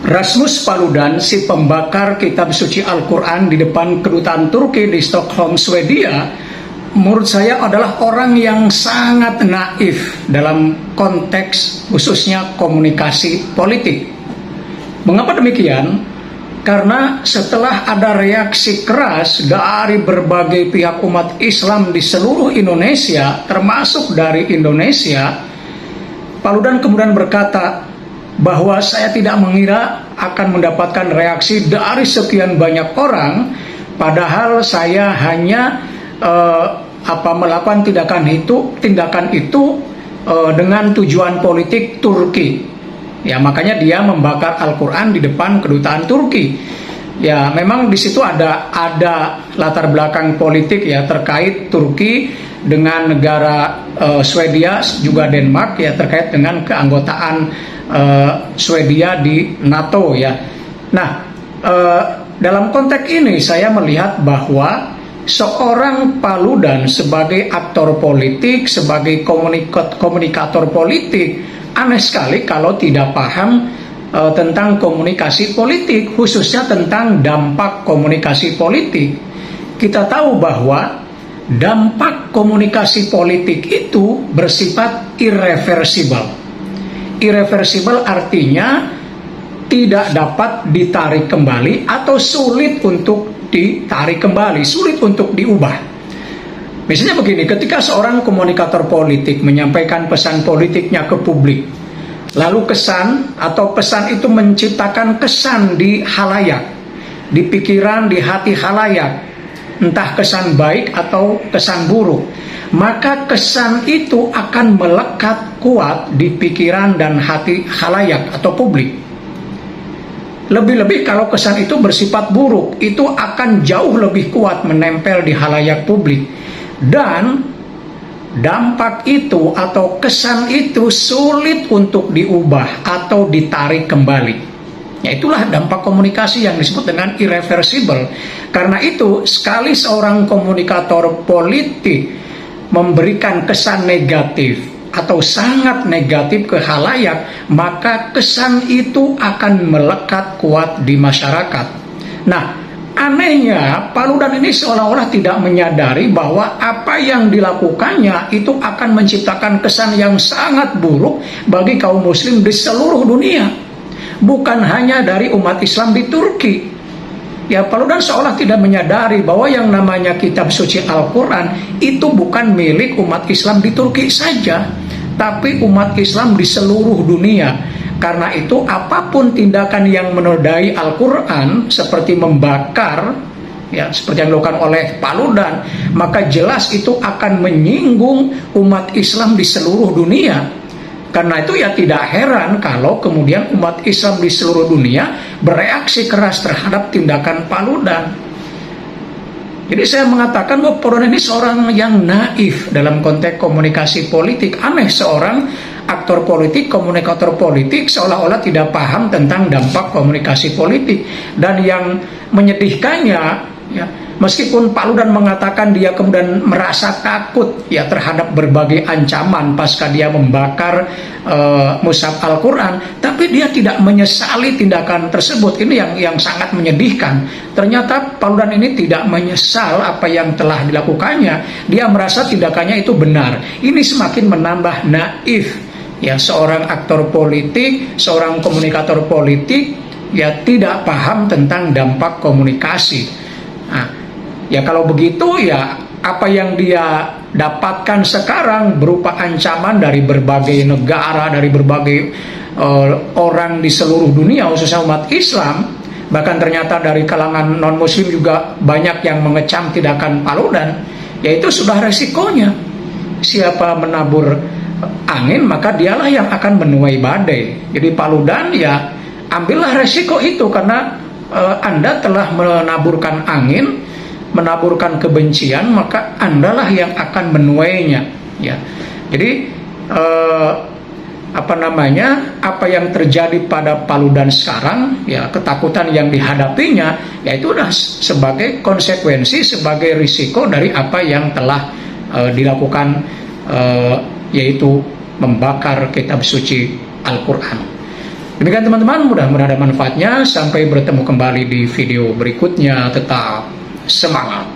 Rasmus Paludan, si pembakar kitab suci Al-Quran di depan kedutaan Turki di Stockholm, Swedia, menurut saya adalah orang yang sangat naif dalam konteks khususnya komunikasi politik. Mengapa demikian? Karena setelah ada reaksi keras dari berbagai pihak umat Islam di seluruh Indonesia, termasuk dari Indonesia, Paludan kemudian berkata bahwa saya tidak mengira akan mendapatkan reaksi dari sekian banyak orang, padahal saya hanya melakukan tindakan itu dengan tujuan politik Turki. Ya, makanya dia membakar Al-Quran di depan kedutaan Turki. Ya, memang di situ ada latar belakang politik ya terkait Turki dengan negara Swedia juga Denmark ya terkait dengan keanggotaan Swedia di NATO ya. Nah, dalam konteks ini saya melihat bahwa seorang Paludan sebagai aktor politik, sebagai komunikator politik, aneh sekali kalau tidak paham tentang komunikasi politik, khususnya tentang dampak komunikasi politik. Kita tahu bahwa dampak komunikasi politik itu bersifat irreversible. Irreversible artinya tidak dapat ditarik kembali atau sulit untuk ditarik kembali, sulit untuk diubah. Misalnya begini, ketika seorang komunikator politik menyampaikan pesan politiknya ke publik, lalu kesan atau pesan itu menciptakan kesan di halayak, di pikiran, di hati halayak, entah kesan baik atau kesan buruk, maka kesan itu akan melekat kuat di pikiran dan hati halayak atau publik. Lebih-lebih kalau kesan itu bersifat buruk, itu akan jauh lebih kuat menempel di halayak publik. Dan dampak itu atau kesan itu sulit untuk diubah atau ditarik kembali. Ya, itulah dampak komunikasi yang disebut dengan irreversible. Karena itu, sekali seorang komunikator politik memberikan kesan negatif atau sangat negatif ke halayak, maka kesan itu akan melekat kuat di masyarakat. Nah, anehnya Paludan ini seolah-olah tidak menyadari bahwa apa yang dilakukannya itu akan menciptakan kesan yang sangat buruk bagi kaum muslim di seluruh dunia, bukan hanya dari umat Islam di Turki. Ya, Paludan seolah tidak menyadari bahwa yang namanya kitab suci Al-Quran itu bukan milik umat Islam di Turki saja, tapi umat Islam di seluruh dunia. Karena itu apapun tindakan yang menodai Al-Quran seperti membakar, ya seperti yang dilakukan oleh Paludan, maka jelas itu akan menyinggung umat Islam di seluruh dunia. Karena itu ya tidak heran kalau kemudian umat Islam di seluruh dunia bereaksi keras terhadap tindakan Paludan. Jadi saya mengatakan bahwa Paludan ini seorang yang naif dalam konteks komunikasi politik. Aneh, seorang aktor politik, komunikator politik seolah-olah tidak paham tentang dampak komunikasi politik. Dan yang menyedihkannya, ya, meskipun Paludan mengatakan dia kemudian merasa takut ya terhadap berbagai ancaman pasca dia membakar mushaf Al-Quran, tapi dia tidak menyesali tindakan tersebut. Ini yang sangat menyedihkan. Ternyata Paludan ini tidak menyesal apa yang telah dilakukannya. Dia merasa tindakannya itu benar. Ini semakin menambah naif ya seorang aktor politik, seorang komunikator politik ya tidak paham tentang dampak komunikasi. Nah, ya kalau begitu ya apa yang dia dapatkan sekarang berupa ancaman dari berbagai negara, dari berbagai orang di seluruh dunia, khususnya umat Islam, bahkan ternyata dari kalangan non-muslim juga banyak yang mengecam tindakan Paludan, yaitu sudah resikonya. Siapa menabur angin maka dialah yang akan menuai badai. Jadi Paludan ya ambillah resiko itu, karena Anda telah menaburkan angin, menaburkan kebencian, maka Andalah yang akan menuainya. Ya, jadi apa yang terjadi pada Paludan sekarang, ya ketakutan yang dihadapinya, yaitu sudah sebagai konsekuensi, sebagai risiko dari apa yang telah dilakukan, yaitu membakar kitab suci Al-Quran. Demikian teman-teman, mudah-mudahan ada manfaatnya. Sampai bertemu kembali di video berikutnya. Tetap semangat.